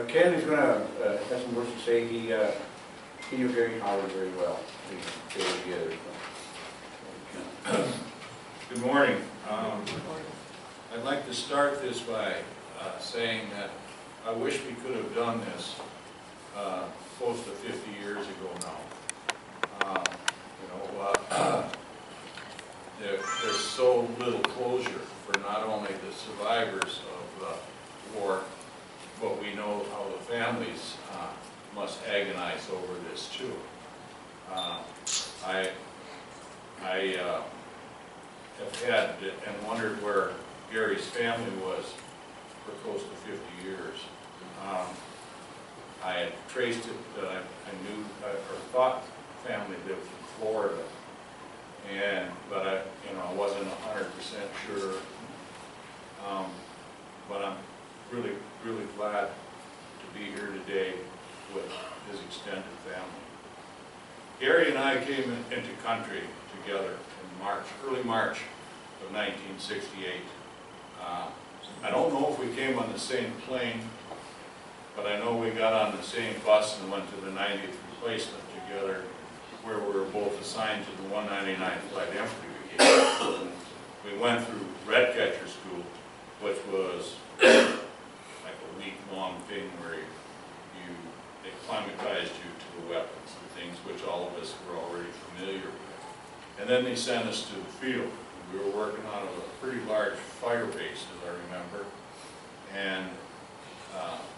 Ken is going to have some words to say. He knew Gary Howard very well. We stayed together. Good morning. I'd like to start this by saying that I wish we could have done this close to 50 years ago now. There's so little closure for not only the survivors of war, but we know how the families must agonize over this too. I have had and wondered where Gary's family was for close to 50 years. I had traced it, I knew or thought family lived in Florida, but I wasn't 100% sure. But I'm really glad to be here today with his extended family. Gary and I came into country together in early March of 1968. I don't know if we came on the same plane, but I know we got on the same bus and went to the 90th replacement together, where we were both assigned to the 199th Light Infantry Brigade. We went through Redcatcher school, which was like a week-long thing where they acclimatized you to the weapons and things which all of us were already familiar with. And then they sent us to the field. We were working out of a pretty large fire base, as I remember, and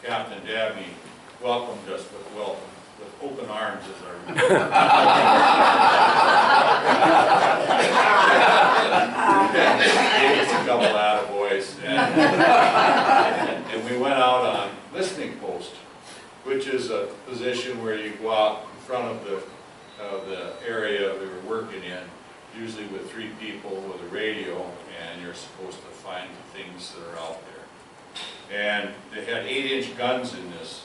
Captain Dabney welcomed us with open arms, as I remember. Gave us a couple attaboys, and we went out on listening post, which is a position where you go out in front of the area we were working in, usually with 3 people with a radio, and you're supposed to find the things that are out there. And they had 8-inch guns in this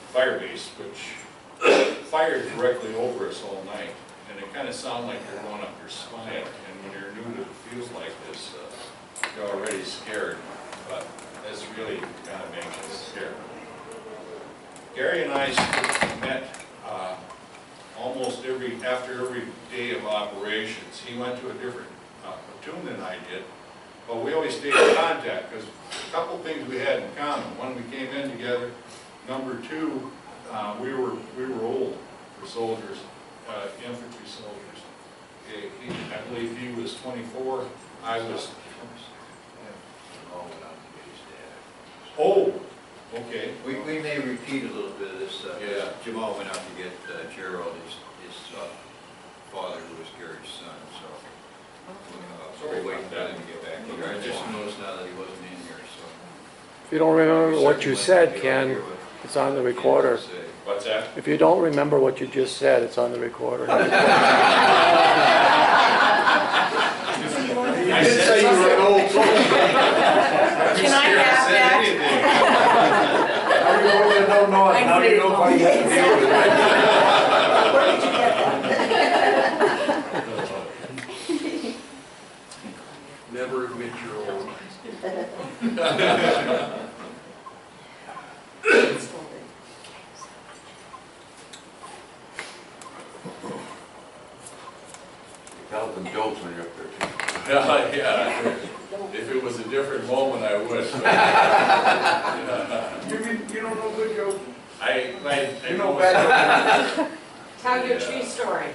fire base, which fired directly over us all night. And it kind of sounded like they're going up your spine. And when you're new to fields like this, you're already scared. But this really kind of makes us scared. Gary and I met almost after every day of operations. He went to a different platoon than I did, but we always stayed in contact because a couple things we had in common. One, we came in together. Number 2, we were old for soldiers, infantry soldiers. I believe he was 24. I was. Oh. Okay. We may repeat a little bit of this. Yeah. Jamal went out to get Gerald, his father, who was Gary's son. So we'll wait for him to get back here. I just noticed now that he wasn't in here. So if you don't remember what you said, Ken, it's on the recorder. What's that? If you don't remember what you just said, it's on the recorder. I didn't say you were an old soldier. Can I have that? How do you know they don't know it? How do you know why you have to deal with it? Where did you get that? Never admit you're old. Tell them jokes when you're up there too. Yeah. If it was a different moment, I would. You don't know good jokes? I You know bad jokes? Tell your true story.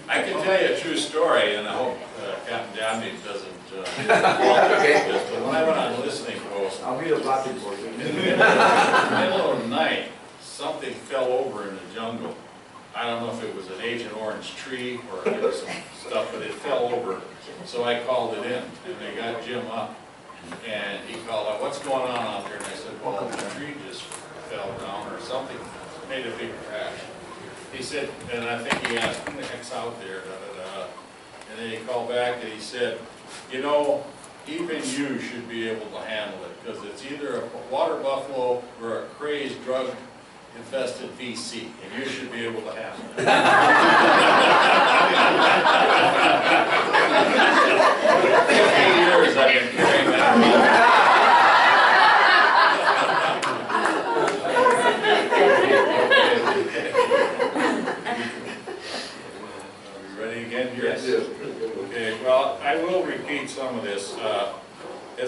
I can tell you a true story, and I hope Captain Dabney doesn't. Okay. But when I went on listening post, I'll be a blocking for you. in the middle of the night, something fell over in the jungle. I don't know if it was an Agent Orange tree or there was some stuff, but it fell over. So I called it in, and they got Jim up, and he called out, "What's going on out there?" And I said, "Well, the tree just fell down or something, made a big crash." He said, and I think he asked, "Who the heck's out there?" And then he called back and he said, "You know, even you should be able to handle it, because it's either a water buffalo or a crazed, drug-infested VC, and you should be able to handle it." For 50 years I've been carrying that around.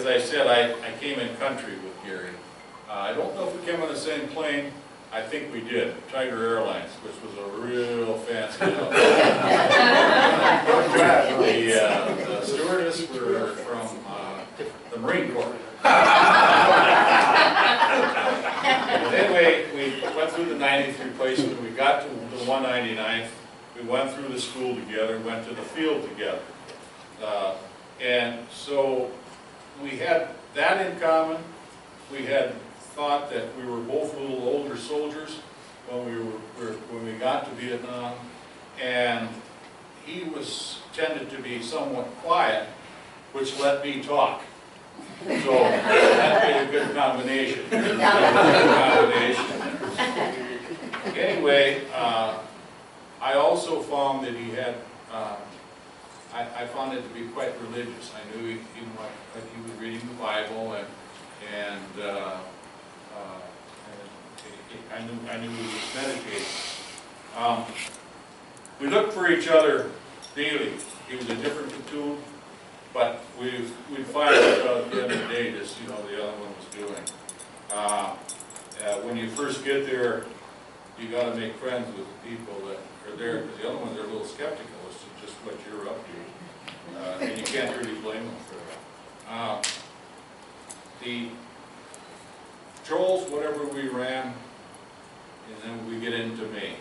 as I said, I came in country with Gary. I don't know if we came on the same plane. I think we did, Tiger Airlines, which was a real fancy outfit. The stewardess were from the Marine Corps. But anyway, we went through the 90th replacement, we got to the 199th, we went through the school together, went to the field together. And so we had that in common. We had thought that we were both a little older soldiers when we got to Vietnam, and he tended to be somewhat quiet, which let me talk. So that made a good combination. Anyway, I also found that he had. I found it to be quite religious. I knew he was reading the Bible, and I knew he was meditating. We looked for each other daily. He was a different platoon, but we'd find each other at the end of the day to see how the other one was doing. When you first get there, you got to make friends with the people that are there, because the other ones are a little skeptical as to just what you're up to, and you can't really blame them for that. The patrols, whatever we ran, and then we get into May.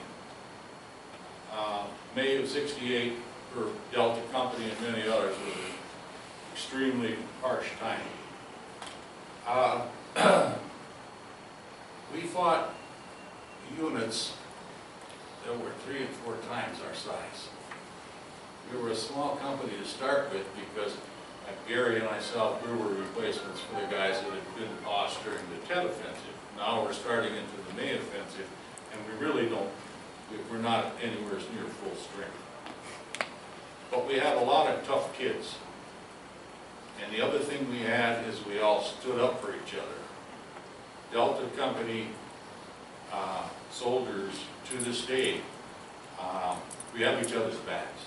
May of '68 for Delta Company and many others was an extremely harsh time. We fought units that were 3 and 4 times our size. We were a small company to start with because Gary and myself, we were replacements for the guys that had been lost during the Tet Offensive. Now we're starting into the May Offensive, and we really we're not anywhere near full strength. But we had a lot of tough kids. And the other thing we had is we all stood up for each other. Delta Company soldiers, to this day, we have each other's backs.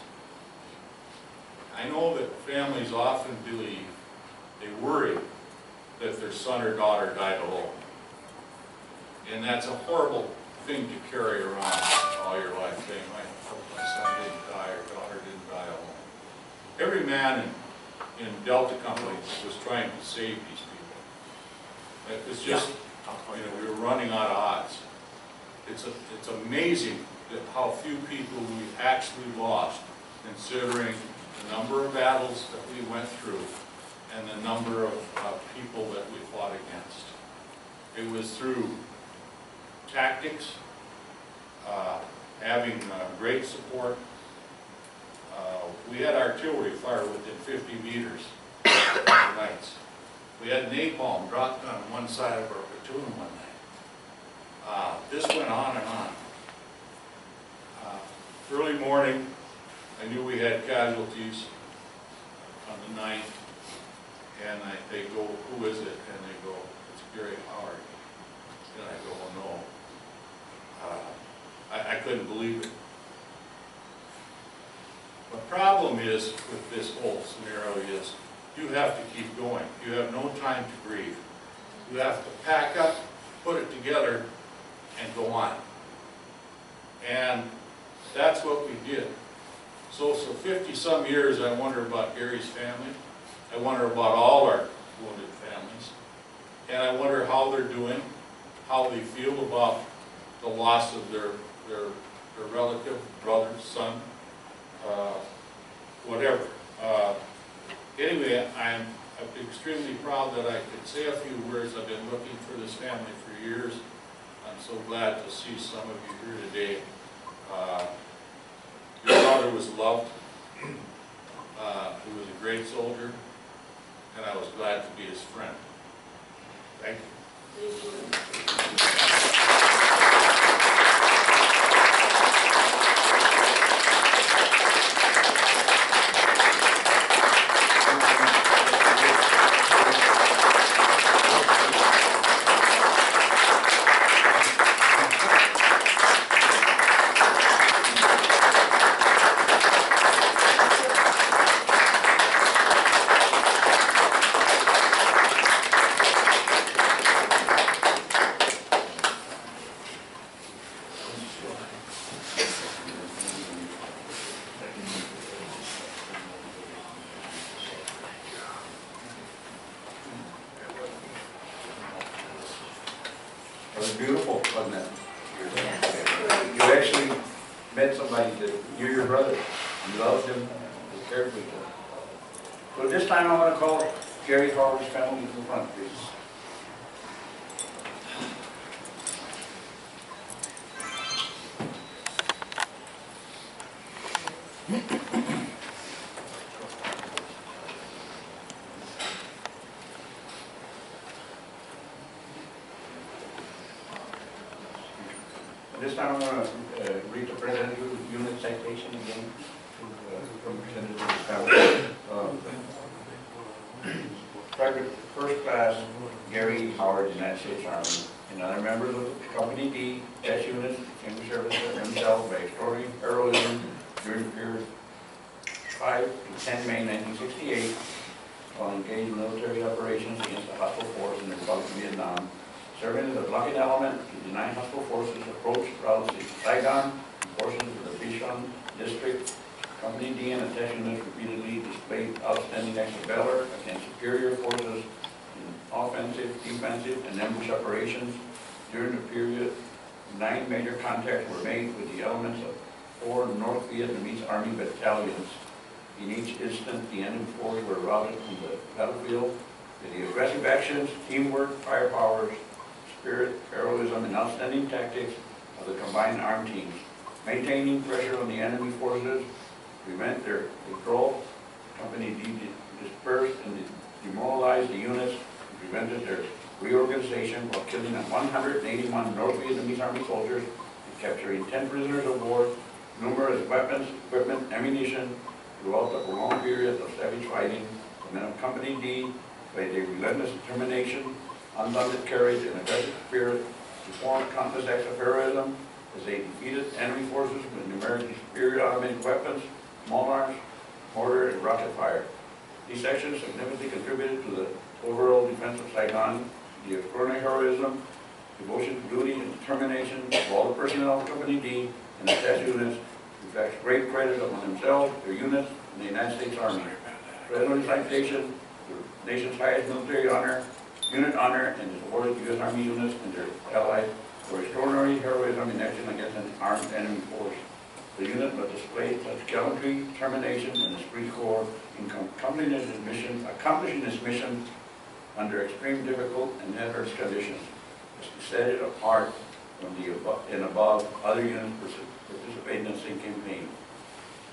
I know that families often believe, they worry that their son or daughter died alone. And that's a horrible thing to carry around all your life, saying, I hope my son didn't die or daughter didn't die alone. Every man in Delta Company was trying to save these people. It was just, we were running out of odds. It's amazing that how few people we actually lost, considering the number of battles that we went through and the number of people that we fought against. It was through tactics, having great support. We had artillery fire within 50 meters of nights. We had napalm dropped on one side of our platoon one night. This went on and on. Early morning, I knew we had casualties on the 9th, and they go, who is it? And they go, it's Gary Howard. And I go, oh no. I couldn't believe it. The problem is with this whole scenario is you have to keep going. You have no time to grieve. You have to pack up, put it together, and go on. And that's what we did. So 50-some years, I wonder about Gary's family. I wonder about all our wounded families. And I wonder how they're doing, how they feel about the loss of their relative, brother, son, whatever. Anyway, I'm extremely proud that I could say a few words. I've been looking for this family for years. I'm so glad to see some of you here today. Your father was loved. He was a great soldier, and I was glad to be his friend. Thank you. Thank you. It was beautiful, wasn't it? You actually met somebody that knew your brother. You loved him, you cared for him. So this time I want to call Gary Howard's family to the front, please. This time I'm going to read the President Unit citation again from Representative Powell. Private First Class Gary Howard, United States Army, and other members of Company D, S units, distinguished service himself by extraordinary heroism during the period 5 to 10 May 1968, while engaged in military operations against the hostile force in the Republic of Vietnam, serving as a blocking element to deny hostile forces approach routes to Saigon and portions of the Bichon district. Company D and its units repeatedly displayed outstanding acts of valor against superior forces in offensive, defensive, and ambush operations. During the period, 9 major contacts were made with the elements of 4 North Vietnamese Army battalions. In each instance, the enemy forces were routed from the battlefield. With the aggressive actions, teamwork, firepowers, spirit, heroism, and outstanding tactics of the combined armed teams, maintaining pressure on the enemy forces, prevent their withdrawal. Company D dispersed and demoralized the units and prevented their reorganization while killing 181 North Vietnamese Army soldiers and capturing 10 prisoners of war, numerous weapons, equipment, ammunition throughout the prolonged period of savage fighting. The men of Company D, by their relentless determination, undaunted courage, and aggressive spirit, performed countless acts of heroism as they defeated enemy forces with numerically superior automatic weapons, small arms, mortar, and rocket fire. These actions significantly contributed to the overall defense of Saigon. The extraordinary heroism, devotion to duty, and determination of all the personnel of Company D and the task units reflects great credit upon themselves, their units, and the United States Army. President's citation, the nation's highest military honor, unit honor, and is awarded to U.S. Army units and their allies for extraordinary heroism in action against an armed enemy force. The unit must display such gallantry, determination, and esprit de corps in accomplishing its mission under extreme difficult and adverse conditions, as to set it apart from the above other units participating in the same campaign.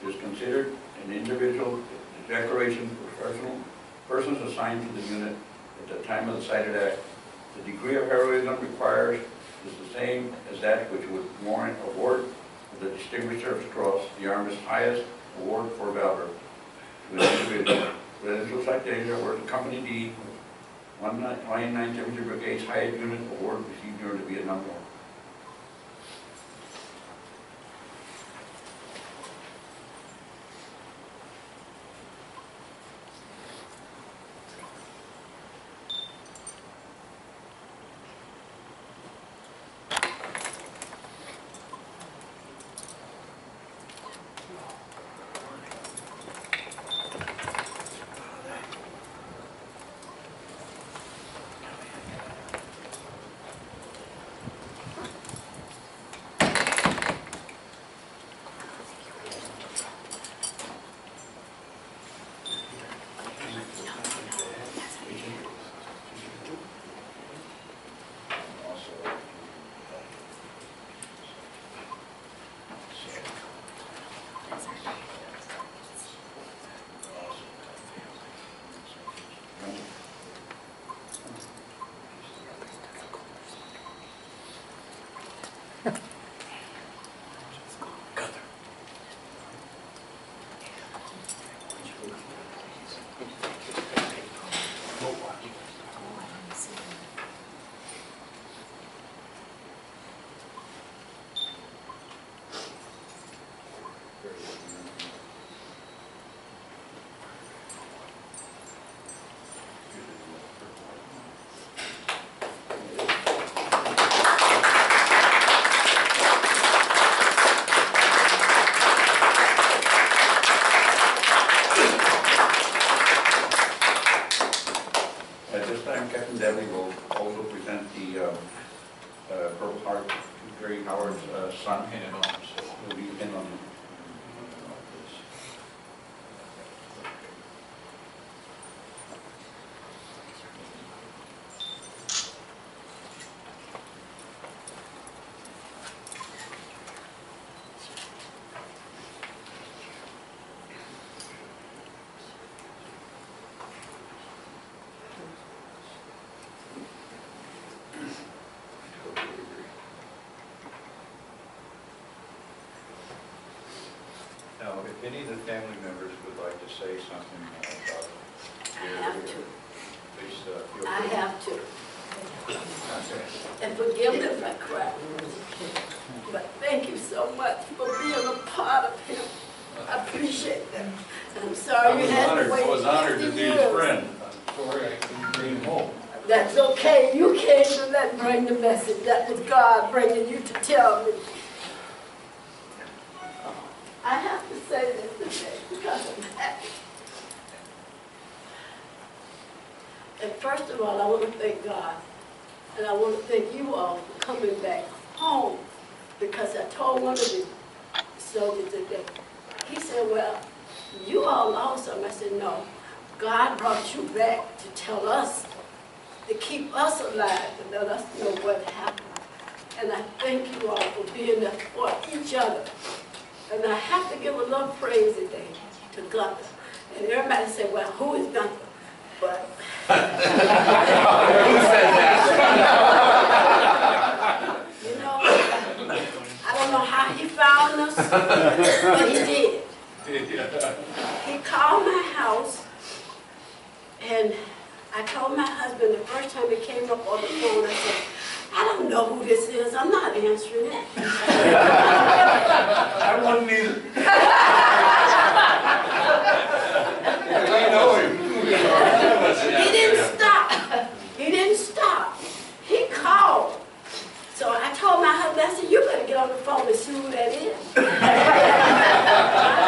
It is considered an individual declaration for persons assigned to the unit at the time of the cited act. The degree of heroism required is the same as that which would warrant award of the Distinguished Service Cross, the Army's highest award for valor. To an individual, Presidential Citation award to Company D, 199th Infantry Brigade's highest unit award received during the Vietnam War. Purple Heart, Gary Howard's son. And also, Will be in on Now, if any of the family members would like to say something about I have to. please feel I free. have to. And forgive me if I cry. But thank you so much for being a part of him. I appreciate that. And I'm sorry you had to wait I was honored to 50 be his years. friend. I'm sorry I couldn't bring him home. That's okay. You came to let bring the message. That was God bringing you to tell me. I have to say this today because I'm happy. And first of all, I want to thank God. And I want to thank you all for coming back home. Because I told one of the soldiers today, he said, well, you all lost some. I said, no. God brought you back to tell us, to keep us alive, to let us know what happened. And I thank you all for being there for each other. And I have to give a little praise today to Gunther. And everybody said, well, who is Gunther? But you know, I don't know how he found us, but he did. He called my house, and I told my husband the first time he came up on the phone, I said, I don't know who this is. I'm not answering it. I wouldn't either. I know him. He didn't stop. He didn't stop. He called. So I told my husband, I said, you better get on the phone and see who that is. My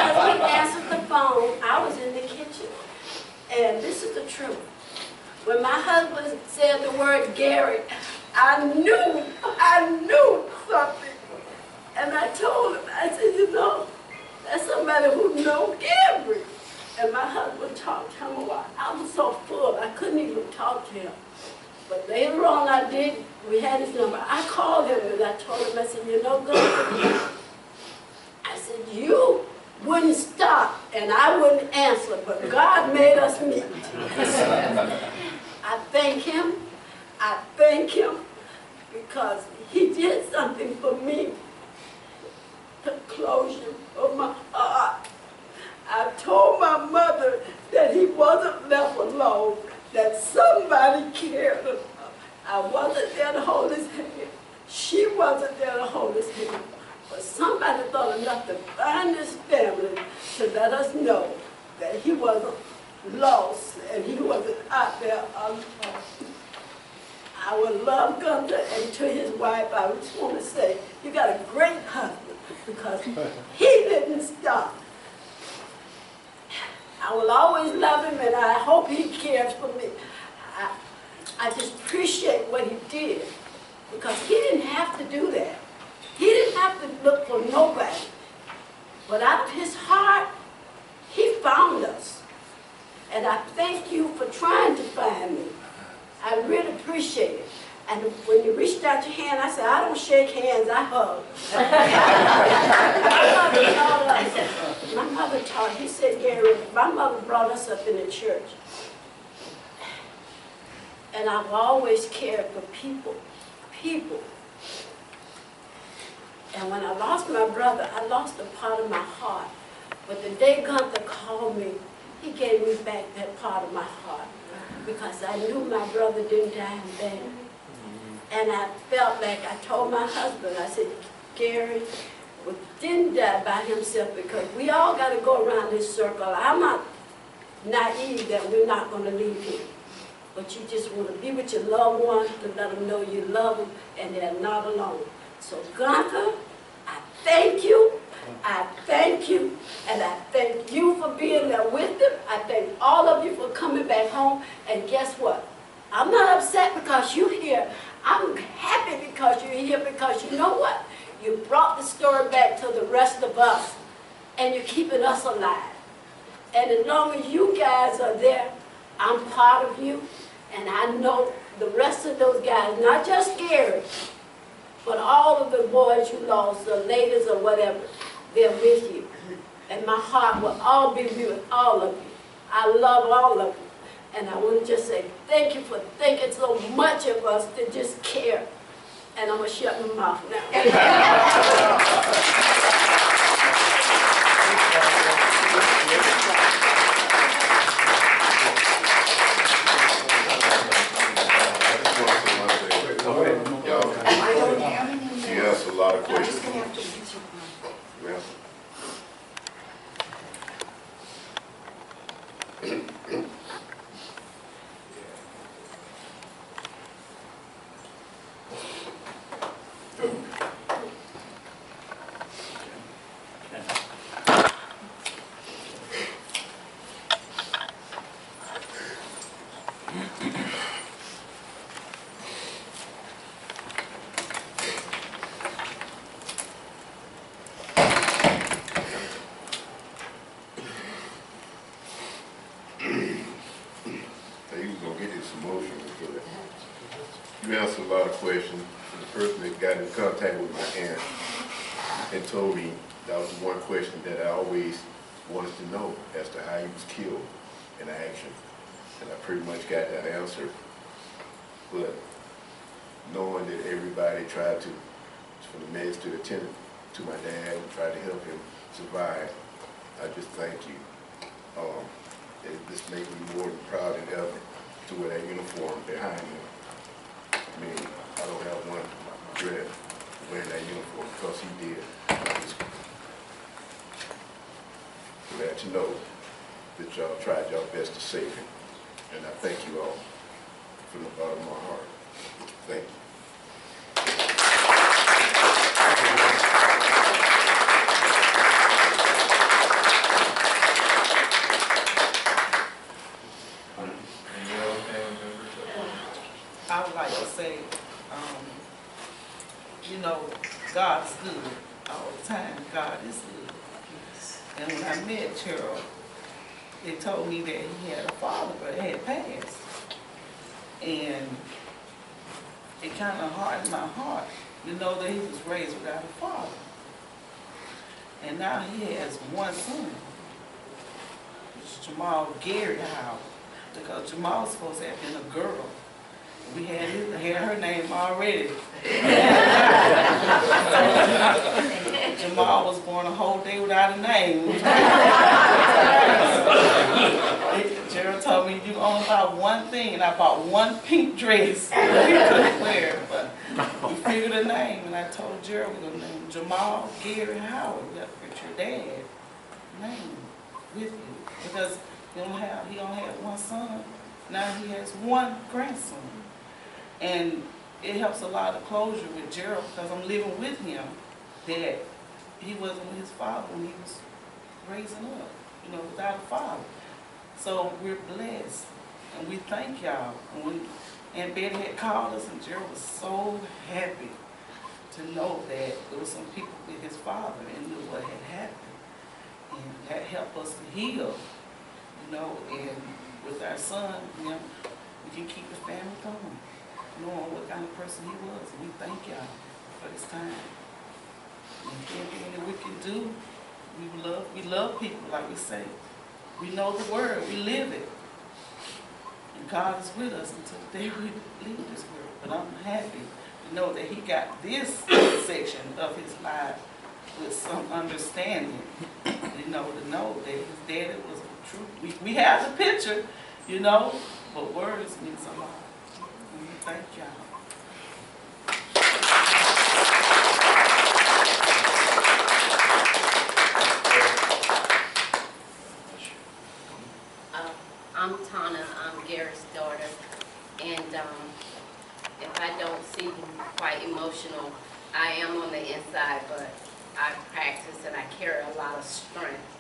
husband answered the phone. I was in the kitchen. And this is the truth. When my husband said the word Gary, I knew something. And I told him, I said, you know, that's somebody who knows Gary. And my husband talked to him a while. I was so full, I couldn't even talk to him. But later on I did, we had his number. I called him and I told him, I said, you know, Gunther, I said, you wouldn't stop and I wouldn't answer, but God made us meet. I thank him. I thank him because he did something for me. The closure of my heart. I told my mother that he wasn't left alone, that somebody cared about him. I wasn't there to hold his hand. She wasn't there to hold his hand. But somebody thought enough to find his family to let us know that he wasn't lost and he wasn't out there alone. I would love Gunther, and to his wife, I just want to say, you got a great husband because he didn't stop. I will always love him, and I hope he cares for me. I just appreciate what he did because he didn't have to do that. He didn't have to look for nobody. But out of his heart, he found us. And I thank you for trying to find me. I really appreciate it. And when you reached out your hand, I said, I don't shake hands, I hug. My mother taught, he said, Gary, my mother brought us up in the church. And I've always cared for people. And when I lost my brother, I lost a part of my heart. But the day Gunther called me, he gave me back that part of my heart. Because I knew my brother didn't die in vain. And I felt like I told my husband, I said, Gary didn't die by himself because we all got to go around this circle. I'm not naive that we're not going to leave here. But you just want to be with your loved ones to let them know you love them and they're not alone. So Gunther, I thank you. I thank you, and I thank you for being there with them. I thank all of you for coming back home. And guess what? I'm not upset because you're here. I'm happy because you're here because you know what? You brought the story back to the rest of us, and you're keeping us alive. And as long as you guys are there, I'm part of you, and I know the rest of those guys, not just Gary, but all of the boys you lost, the ladies or whatever, they're with you. And my heart will all be with all of you. I love all of you. And I want to just say thank you for thinking so much of us to just care. And I'm going to shut my mouth now. She asked a lot of questions. Well, you answered a lot of questions. The person that got in contact with my aunt and told me that was the one question that I always wanted to know as to how he was killed in action. And I pretty much got that answer. But knowing that everybody tried to, from the meds to the tenant, to my dad, and tried to help him survive, I just thank you. It just makes me more than proud than ever to wear that uniform behind him. I mean, I don't have one regret wearing that uniform because he did. To let you know that y'all tried y'all best to save him. And I thank you all from the bottom of my heart. Thank you. I would like to say, you know, God's good all the time. God is good. And when I met Gerald, they told me that he had a father, but it had passed. And it kind of hardened my heart to know that he was raised without a father. And now he has one son, which is Jamal Gary Howard, because Jamal was supposed to have been a girl. We had her name already. Jamal was born a whole day without a name. Gerald told me, you only bought one thing, and I bought one pink dress that he couldn't wear. But we figured a name, and I told Gerald we're going to name him Jamal Gary Howard. You got to put your dad's name with you. Because he only had one son. Now he has one grandson. And it helps a lot of closure with Gerald because I'm living with him that he wasn't with his father when he was raising up, you know, without a father. So we're blessed, and we thank y'all. And when Aunt Betty had called us, and Gerald was so happy to know that there was some people with his father and knew what had happened. And that helped us to heal, you know, and with our son, you know, we can keep the family going, knowing what kind of person he was. And we thank y'all for this time. And anything that we can do, we love people, like we say. We know the word, we live it. And God is with us until the day we leave this world. But I'm happy to know that he got this section of his life with some understanding. You know, to know that his daddy was true. We have the picture, you know, but words mean a lot. And we thank y'all. I'm Tana, I'm Gary's daughter, and if I don't seem quite emotional, I am on the inside, but I practice and I carry a lot of strength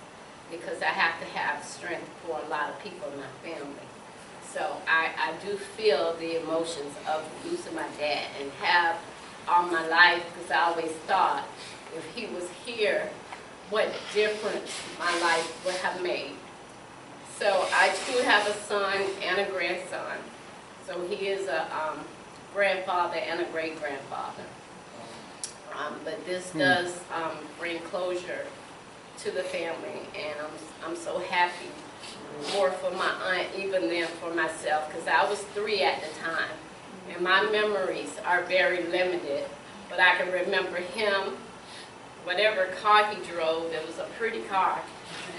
because I have to have strength for a lot of people in my family. So I do feel the emotions of losing my dad and have all my life because I always thought if he was here, what difference my life would have made. So I too have a son and a grandson. So he is a grandfather and a great-grandfather. But this does bring closure to the family, and I'm so happy, more for my aunt even than for myself, because I was 3 at the time, and my memories are very limited, but I can remember him, whatever car he drove, it was a pretty car,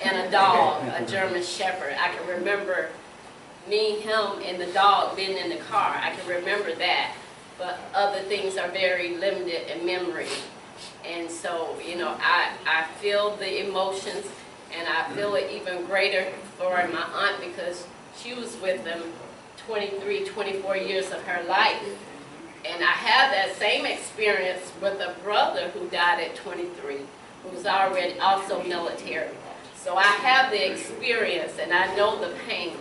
and a dog, a German Shepherd. I can remember me, him, and the dog being in the car. I can remember that, but other things are very limited in memory. And so, you know, I feel the emotions, and I feel it even greater for my aunt because she was with them 23, 24 years of her life. And I have that same experience with a brother who died at 23, who was already also military. So I have the experience, and I know the pain.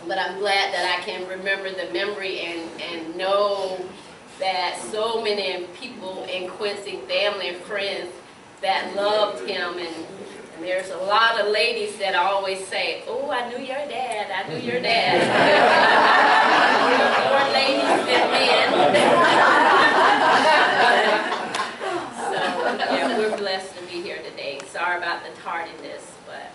But I'm glad that I can remember the memory and know that so many people in Quincy, family and friends, that loved him. And there's a lot of ladies that always say, oh, I knew your dad, I knew your dad. More ladies than men. So, yeah, we're blessed to be here today. Sorry about the tardiness, but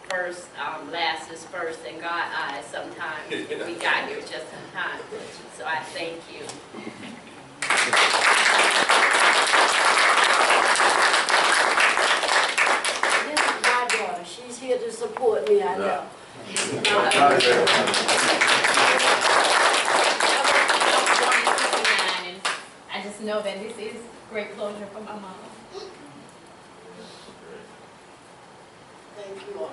first, last is first in God's eyes sometimes. We got here just in time. So I thank you. This is my daughter. She's here to support me, I know. I just know that this is great closure for my mom. Thank you all.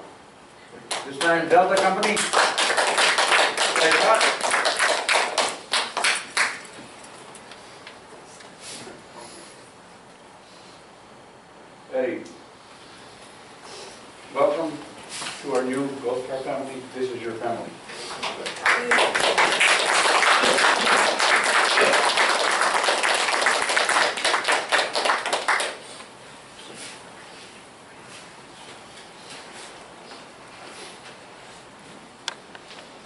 This time, Delta Company. Thank you.